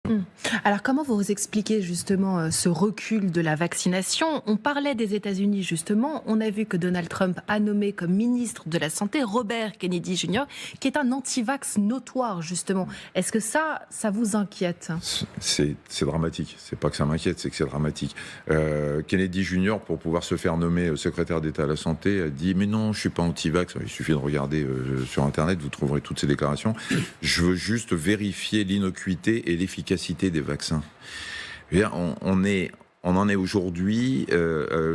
Mmh. Alors comment vous expliquez justement ce recul de la vaccination? On parlait des États-Unis justement, on a vu que Donald Trump a nommé comme ministre de la Santé Robert Kennedy Jr., qui est un anti-vax notoire justement. Est-ce que ça vous inquiète? C'est dramatique. C'est pas que ça m'inquiète, c'est que c'est dramatique. Kennedy Jr., pour pouvoir se faire nommer secrétaire d'État à la Santé, a dit « Mais non, je suis pas anti-vax. » Il suffit de regarder sur Internet, vous trouverez toutes ces déclarations. Je veux juste vérifier l'innocuité et l'efficacité des vaccins. On en est aujourd'hui,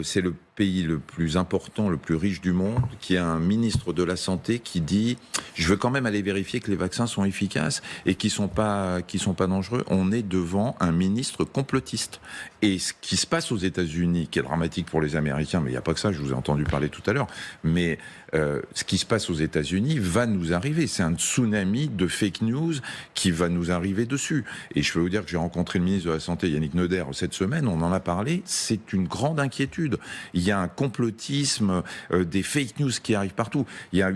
c'est le pays le plus important, le plus riche du monde, qui a un ministre de la Santé qui dit « Je veux quand même aller vérifier que les vaccins sont efficaces et qu'ils sont pas dangereux ». On est devant un ministre complotiste. Et ce qui se passe aux États-Unis, qui est dramatique pour les Américains, mais il n'y a pas que ça, je vous ai entendu parler tout à l'heure, mais ce qui se passe aux États-Unis va nous arriver. C'est un tsunami de fake news qui va nous arriver dessus. Et je peux vous dire que j'ai rencontré le ministre de la Santé, Yannick Neuder, cette semaine, on en a parlé, c'est une grande inquiétude. Il y a un complotisme, des fake news qui arrivent partout. Il y a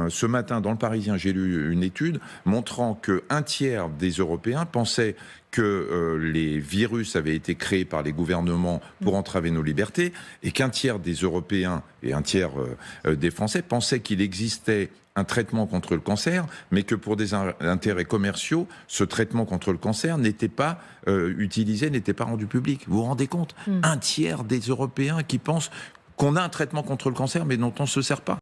ce matin, dans le Parisien, j'ai lu une étude montrant qu'un tiers des Européens pensaient que les virus avaient été créés par les gouvernements pour entraver nos libertés, et qu'un tiers des Européens et un tiers des Français pensaient qu'il existait un traitement contre le cancer, mais que pour des intérêts commerciaux, ce traitement contre le cancer n'était pas utilisé, n'était pas rendu public. Vous vous rendez compte? Un tiers des Européens qui pensent qu'on a un traitement contre le cancer, mais dont on ne se sert pas.